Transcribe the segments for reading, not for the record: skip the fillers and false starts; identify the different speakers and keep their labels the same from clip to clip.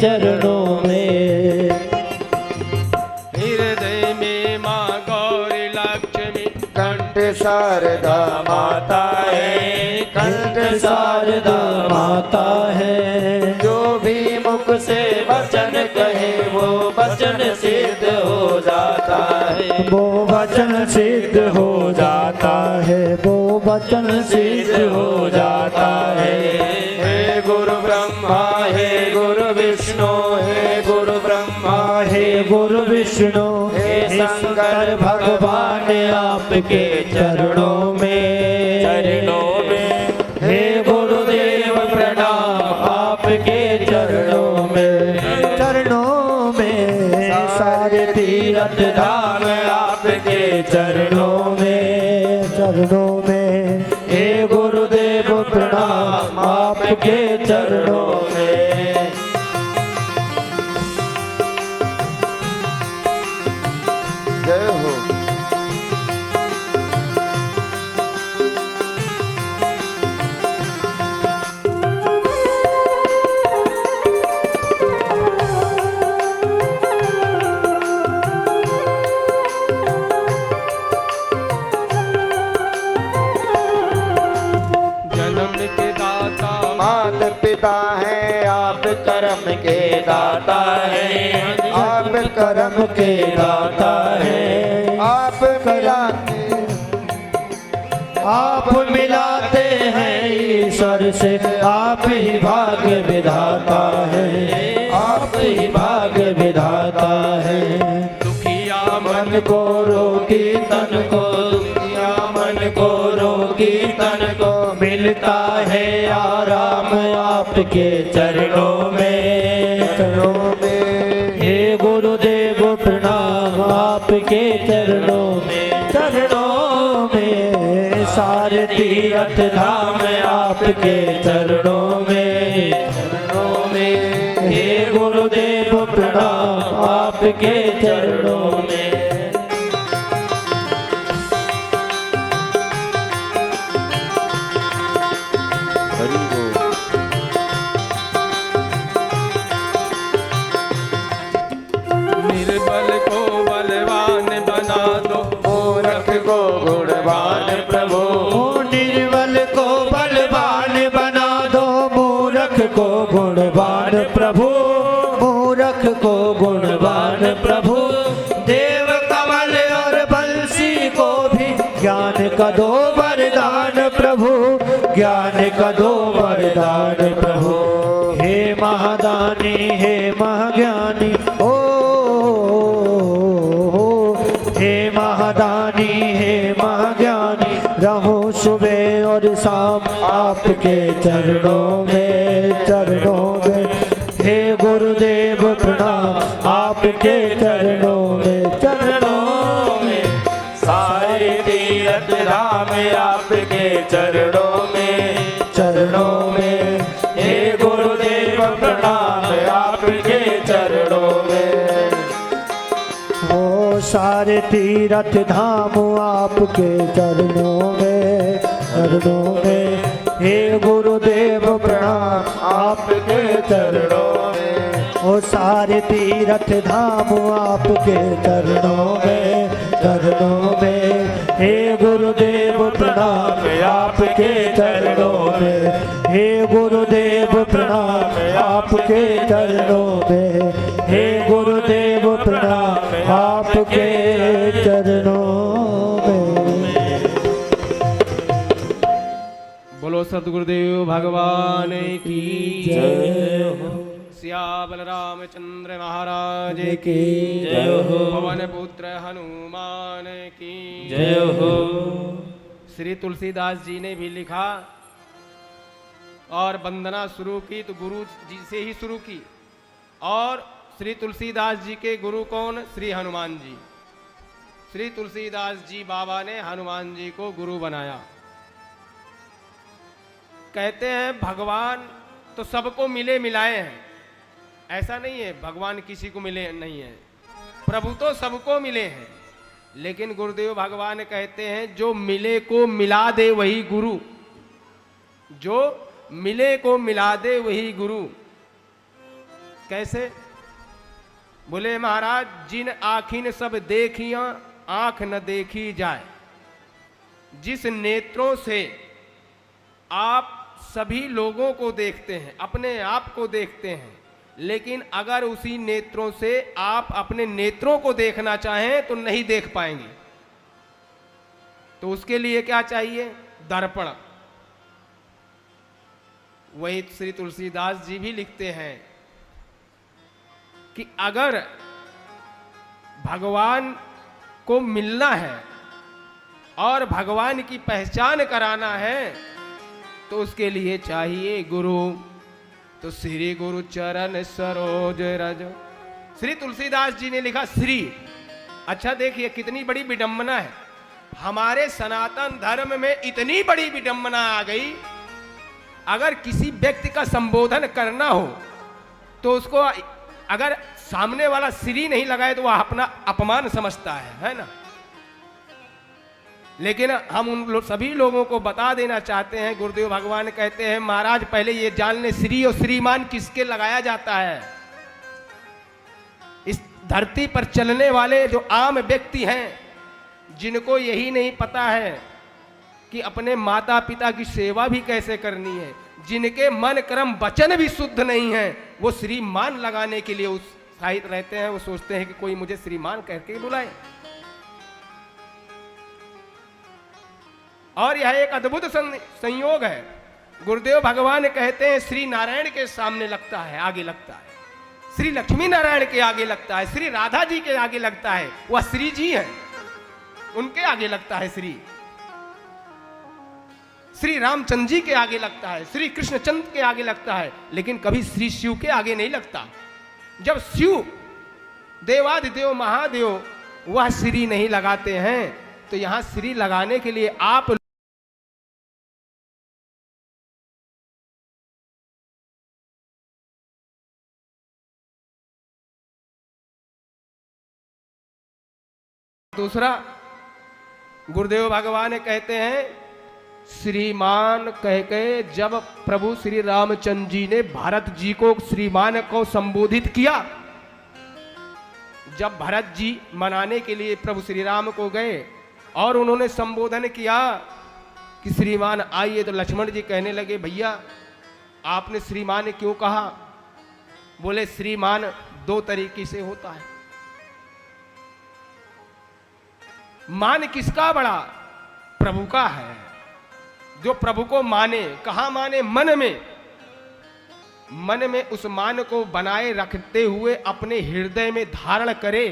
Speaker 1: चरणों में।
Speaker 2: हृदय में माँ गौरी लक्ष्मी
Speaker 3: कंठ शारदा माता है,
Speaker 1: कंठ शारदा माता है।
Speaker 3: जो भी मुख से वचन कहे वो वचन सिद्ध हो जाता है,
Speaker 1: वो वचन सिद्ध हो जाता है, वो वचन सिद्ध हो जाता है।
Speaker 3: हे गुरु ब्रह्मा हे गुरु विष्णु, हे गुरु ब्रह्मा
Speaker 1: हे गुरु विष्णु
Speaker 3: हे शंकर
Speaker 1: भगवान आपके चरणों में,
Speaker 3: चरणों में।
Speaker 1: हे गुरुदेव प्रणाम आपके चरणों में, चरणों में। सारे तीर्थ धाम आपके चरणों में, चरणों में। हे गुरुदेव प्रणाम आपके चरणों में।
Speaker 3: जय हो।
Speaker 2: जन्म के दाता
Speaker 3: माता पिता है आप कर्म के दाता है,
Speaker 1: आप कर्म के दाता है।
Speaker 3: आप मिलाते
Speaker 1: आप मिलाते हैं ईश्वर से, आप ही भाग्य विधाता है, आप ही भाग्य विधाता है।
Speaker 2: दुखिया
Speaker 1: मन को रोगी तन को, दुखिया मन को रोगी तन को, मिलता है आराम आपके चरणों में, चरणों में। हे गुरुदेव प्रणाम आपके चरणों में, चरणों में। सारे तीर्थ धाम आपके चरणों में, चरणों में। हे गुरुदेव प्रणाम आपके चरणों में।
Speaker 3: हरि बोल।
Speaker 2: निर्बल को बलवान बना दो,
Speaker 3: मूर्ख को गुणवान प्रभु,
Speaker 1: ओ निर्बल को बलवान बना दो, मूर्ख को गुणवान प्रभु, मूर्ख को गुणवान प्रभु। देव कमल और बंसी को भी ज्ञान का दो वरदान प्रभु, ज्ञान का दो वरदान प्रभु। हे महादानी हे महाज्ञानी ओ, हे महादानी हे महाज्ञानी, रहूं सुबह और शाम आपके चरणों में, चरणों में। हे गुरुदेव प्रणाम आपके चरणों में, चरणों में।
Speaker 3: सारे तीर्थ धाम आपके चरणों में, चरणों में। हे गुरुदेव प्रणाम आपके चरणों में।
Speaker 1: ओ सारे तीर्थ धाम आपके चरणों में, चरणों में। हे गुरुदेव प्रणाम
Speaker 3: आपके चरणों में।
Speaker 1: ओ सारे तीर्थ धाम आपके चरणों में, चरणों में। हे गुरुदेव प्रणाम आपके चरणों में, हे गुरुदेव प्रणाम आपके चरणों में, हे गुरुदेव प्रणाम आपके चरणों में।
Speaker 2: बोलो सतगुरुदेव भगवान की
Speaker 1: जय हो।
Speaker 2: सिया बलरामचंद्र महाराज
Speaker 1: की जय हो।
Speaker 2: पवन पुत्र हनुमान की
Speaker 1: जय हो।
Speaker 2: श्री तुलसीदास जी ने भी लिखा और वंदना शुरू की तो गुरु जी से ही शुरू की। और श्री तुलसीदास जी के गुरु कौन? श्री हनुमान जी। श्री तुलसीदास जी बाबा ने हनुमान जी को गुरु बनाया। कहते हैं भगवान तो सबको मिले मिलाए हैं, ऐसा नहीं है भगवान किसी को मिले नहीं है, प्रभु तो सबको मिले हैं। लेकिन गुरुदेव भगवान कहते हैं जो मिले को मिला दे वही गुरु, जो मिले को मिला दे वही गुरु। कैसे? बोले महाराज, जिन आँखिन सब देखियां आंख न देखी जाए। जिस नेत्रों से आप सभी लोगों को देखते हैं, अपने आप को देखते हैं, लेकिन अगर उसी नेत्रों से आप अपने नेत्रों को देखना चाहें तो नहीं देख पाएंगे। तो उसके लिए क्या चाहिए? दर्पण। वही श्री तुलसीदास जी भी लिखते हैं कि अगर भगवान को मिलना है और भगवान की पहचान कराना है तो उसके लिए चाहिए गुरु। तो श्री गुरु चरण सरोज रज। श्री तुलसीदास जी ने लिखा श्री। अच्छा देखिए कितनी बड़ी विडंबना है। हमारे सनातन धर्म में इतनी बड़ी विडंबना आ गई, अगर किसी व्यक्ति का संबोधन करना हो तो उसको अगर सामने वाला श्री नहीं लगाए तो वह अपना अपमान समझता है ना। लेकिन हम उन सभी लोगों को बता देना चाहते हैं, गुरुदेव भगवान कहते हैं महाराज पहले ये जान ले श्री और श्रीमान किसके लगाया जाता है। इस धरती पर चलने वाले जो आम व्यक्ति हैं, जिनको यही नहीं पता है कि अपने माता पिता की सेवा भी कैसे करनी है, जिनके मन कर्म वचन भी शुद्ध नहीं है, वो श्रीमान लगाने के लिए उत्साहित रहते हैं। वो सोचते हैं कि कोई मुझे श्रीमान कह के बुलाए। और यह एक अद्भुत संयोग है। गुरुदेव भगवान कहते हैं श्री नारायण के सामने लगता है, आगे लगता है, श्री लक्ष्मी नारायण के आगे लगता है, श्री राधा जी के आगे लगता है, वह श्री जी है, उनके आगे लगता है श्री रामचंद्र जी के आगे लगता है, श्री कृष्णचंद्र के आगे लगता है, लेकिन कभी श्री शिव के आगे नहीं लगता। जब शिव देवादिदेव महादेव वह श्री नहीं लगाते हैं तो यहां श्री लगाने के लिए आप दूसरा गुरुदेव भगवान कहते हैं श्रीमान कह के जब प्रभु श्री रामचंद्र जी ने भरत जी को श्रीमान को संबोधित किया, जब भरत जी मनाने के लिए प्रभु श्री राम को गए और उन्होंने संबोधन किया कि श्रीमान आइए, तो लक्ष्मण जी कहने लगे भैया आपने श्रीमान क्यों कहा? बोले श्रीमान दो तरीके से होता है। मान किसका बड़ा? प्रभु का है। जो प्रभु को माने, कहां माने? मन में। मन में उस मान को बनाए रखते हुए अपने हृदय में धारण करे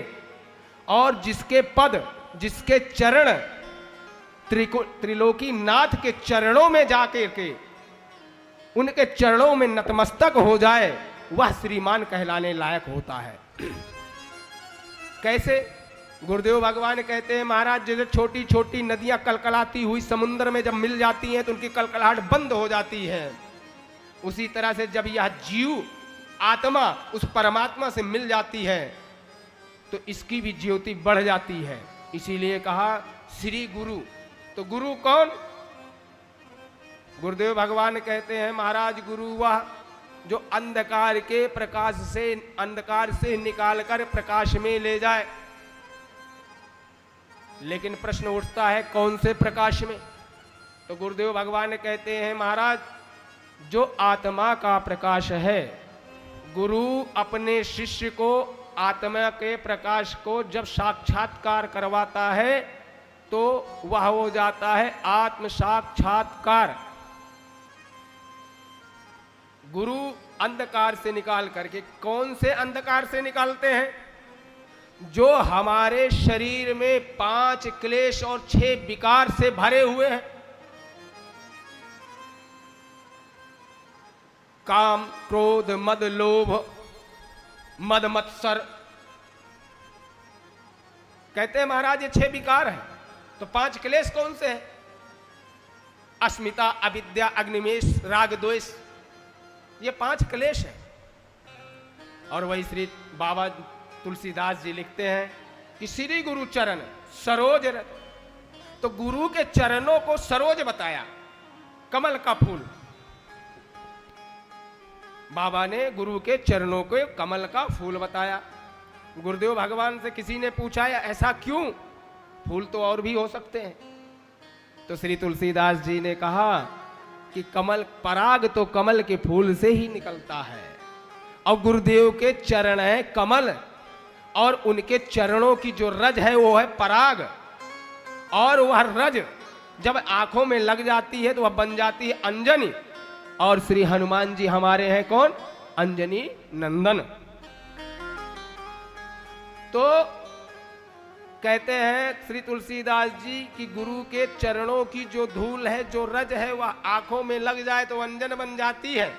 Speaker 2: और जिसके पद, जिसके चरण त्रिलोकी नाथ के चरणों में जाके के उनके चरणों में नतमस्तक हो जाए, वह श्रीमान कहलाने लायक होता है। कैसे? गुरुदेव भगवान कहते हैं महाराज जैसे छोटी छोटी नदियां कलकलाती हुई समुद्र में जब मिल जाती हैं तो उनकी कलकलाहट बंद हो जाती है, उसी तरह से जब यह जीव आत्मा उस परमात्मा से मिल जाती है तो इसकी भी ज्योति बढ़ जाती है। इसीलिए कहा श्री गुरु। तो गुरु कौन? गुरुदेव भगवान कहते हैं महाराज गुरु वह जो अंधकार के प्रकाश से, अंधकार से निकालकर प्रकाश में ले जाए। लेकिन प्रश्न उठता है कौन से प्रकाश में? तो गुरुदेव भगवान कहते हैं महाराज जो आत्मा का प्रकाश है, गुरु अपने शिष्य को आत्मा के प्रकाश को जब साक्षात्कार करवाता है तो वह हो जाता है आत्म साक्षात्कार। गुरु अंधकार से निकाल करके, कौन से अंधकार से निकालते हैं? जो हमारे शरीर में 5 क्लेश और 6 विकार से भरे हुए हैं। काम, क्रोध, मद, लोभ, मद मत्सर। कहते हैं महाराज ये 6 विकार हैं। तो 5 क्लेश कौन से हैं? अस्मिता, अविद्या, अग्निमेष, राग, द्वेष, ये 5 क्लेश हैं। और वही श्री बाबा तुलसीदास जी लिखते हैं कि श्री गुरु चरण सरोज रज। तो गुरु के चरणों को सरोज बताया, कमल का फूल। बाबा ने गुरु के चरणों को कमल का फूल बताया। गुरुदेव भगवान से किसी ने पूछा ऐसा क्यों, फूल तो और भी हो सकते हैं। तो श्री तुलसीदास जी ने कहा कि कमल पराग तो कमल के फूल से ही निकलता है, और गुरुदेव के चरण है कमल, और उनके चरणों की जो रज है वो है पराग, और वह रज जब आंखों में लग जाती है तो वह बन जाती है अंजनी। और श्री हनुमान जी हमारे हैं कौन, अंजनी नंदन। तो कहते हैं श्री तुलसीदास जी कि गुरु के चरणों की जो धूल है, जो रज है, वह आंखों में लग जाए तो अंजन बन जाती है।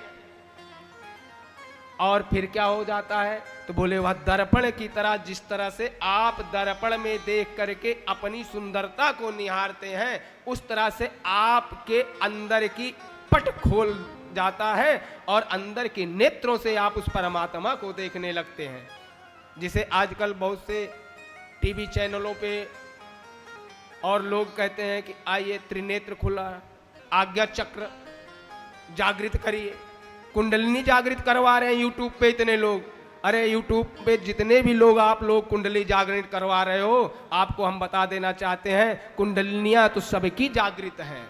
Speaker 2: और फिर क्या हो जाता है, तो बोले वह दर्पण की तरह, जिस तरह से आप दर्पण में देख करके अपनी सुंदरता को निहारते हैं, उस तरह से आपके अंदर की पट खोल जाता है और अंदर के नेत्रों से आप उस परमात्मा को देखने लगते हैं। जिसे आजकल बहुत से टीवी चैनलों पे और लोग कहते हैं कि आइए त्रिनेत्र खुला, आज्ञा चक्र जागृत करिए, कुंडलिनी जागृत करवा रहे हैं यूट्यूब पे इतने लोग। अरे यूट्यूब पे जितने भी लोग आप लोग कुंडली जागृत करवा रहे हो, आपको हम बता देना चाहते हैं कुंडलिनियां तो सबकी जागृत हैं।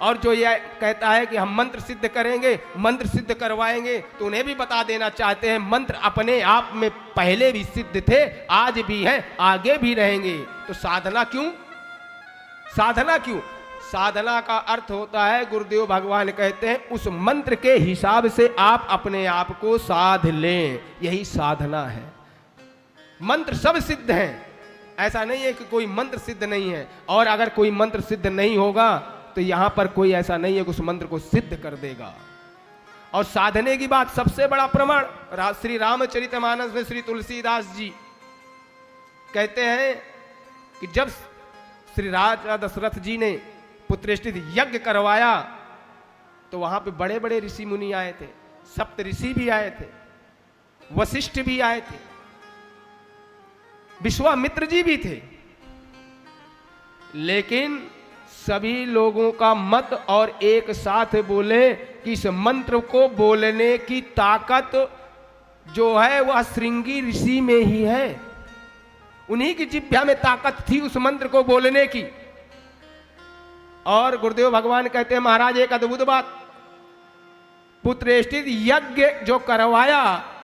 Speaker 2: और जो ये कहता है कि हम मंत्र सिद्ध करेंगे, मंत्र सिद्ध करवाएंगे, तो उन्हें भी बता देना चाहते हैं मंत्र अपने आप में पहले भी सिद्ध थे, आज भी हैं, आगे भी रहेंगे। तो साधना क्यों, साधना क्यों? साधना का अर्थ होता है, गुरुदेव भगवान कहते हैं उस मंत्र के हिसाब से आप अपने आप को साध लें, यही साधना है। मंत्र सब सिद्ध हैं, ऐसा नहीं है कि कोई मंत्र सिद्ध नहीं है। और अगर कोई मंत्र सिद्ध नहीं होगा तो यहां पर कोई ऐसा नहीं है कि उस मंत्र को सिद्ध कर देगा। और साधने की बात सबसे बड़ा प्रमाण श्री रामचरितमानस में श्री तुलसीदास जी कहते हैं कि जब श्री राजा दशरथ जी ने पुत्रेष्ठित यज्ञ करवाया तो वहां पे बड़े बड़े ऋषि मुनि आए थे, सप्त ऋषि भी आए थे, वशिष्ठ भी आए थे, विश्वामित्र जी भी थे। लेकिन सभी लोगों का मत और एक साथ बोले कि इस मंत्र को बोलने की ताकत जो है वह श्रृंगी ऋषि में ही है, उन्हीं की जिह्वा में ताकत थी उस मंत्र को बोलने की। और गुरुदेव भगवान कहते हैं महाराज एक अद्भुत बात, पुत्रेष्ठित यज्ञ जो करवाया